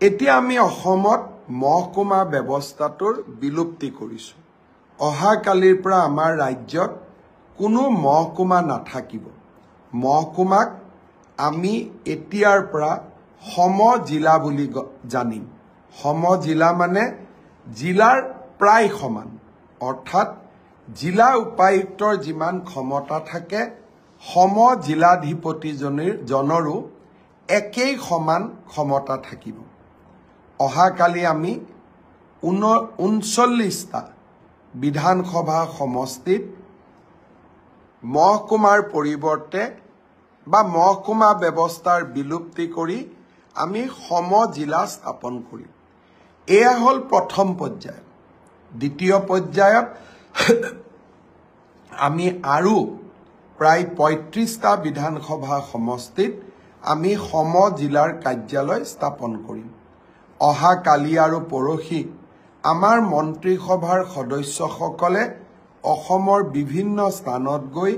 এতিয়া আমি অসমত মহকুমা ব্যৱস্থাটোৰ বিলুপ্তি কৰিছো। অহা কালিৰ পৰা আমাৰ ৰাজ্যত কোনো মহকুমা নাথাকিব। মহকুমাক আমি এতিয়াৰ পৰা সমজিলা বুলি জানিম। সমজিলা মানে জিলাৰ প্ৰায় সমান, অৰ্থাৎ জিলা উপায়ুক্তৰ যিমান ক্ষমতা থাকে সমজিলাধিপতিজনৰো একেই সমান ক্ষমতা থাকিব। অহাকালি আমি 39টা বিধানসভা সমষ্টিত মহকুমাৰ পৰিৱৰ্তে বা মহকুমা ব্যৱস্থাৰ বিলুপ্তি কৰি আমি সমজিলা স্থাপন কৰিম। এয়া হ'ল প্ৰথম পৰ্যায়। দ্বিতীয় পৰ্যায়ত আমি আৰু প্ৰায় 35টা বিধানসভা সমষ্টিত আমি সমজিলাৰ কাৰ্যালয় স্থাপন কৰিম। অহা কালি আৰু পৰহি আমাৰ মন্ত্ৰীসভাৰ সদস্যসকলে অসমৰ বিভিন্ন স্থানত গৈ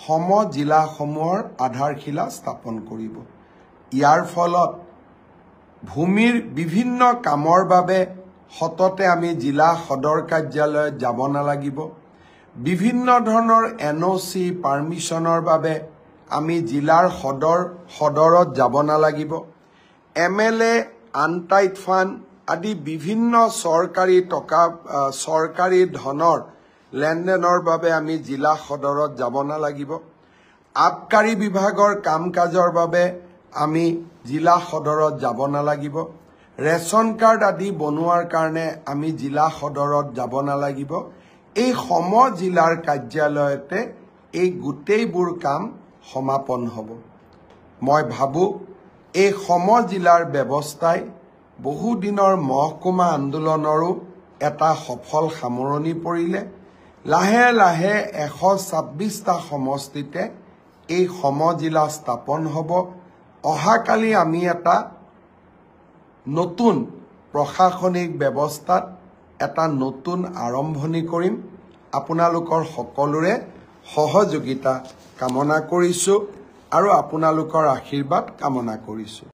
সমজিলাসমূহৰ আধাৰশিলা স্থাপন কৰিব। ইয়াৰ ফলত ভূমিৰ বিভিন্ন কামৰ বাবে সততে আমি জিলা সদৰ কাৰ্যালয়ত যাব নালাগিব। বিভিন্ন ধৰণৰ NOC পাৰ্মিশনৰ বাবে আমি জিলাৰ সদৰত যাব নালাগিব। MLA আনটাইড ফাণ্ড আদি বিভিন্ন চৰকাৰী ধনৰ লেনদেনৰ বাবে আমি জিলা সদৰত যাব নালাগিব। আবকাৰী বিভাগৰ কাম কাজৰ বাবে আমি জিলা সদৰত যাব নালাগিব। ৰেচন কাৰ্ড আদি বনোৱাৰ কাৰণে আমি জিলা সদৰত যাব নালাগিব। এই সমজিলাৰ কাৰ্যালয়তে এই গোটেইবোৰ কাম সমাপন হ'ব। মই ভাবো এই সমজিলাৰ ব্যৱস্থাই বহুদিনৰ মহকুমা আন্দোলনৰো এটা সফল সামৰণি পৰিলে। লাহে লাহে 126টা সমষ্টিতে এই সমজিলা স্থাপন হ'ব। অহাকালি আমি এটা নতুন প্ৰশাসনিক ব্যৱস্থাত এটা নতুন আৰম্ভণি কৰিম। আপোনালোকৰ সকলোৰে সহযোগিতা কামনা কৰিছো আৰু আপোনালোকৰ আশীৰ্বাদ কামনা কৰিছো।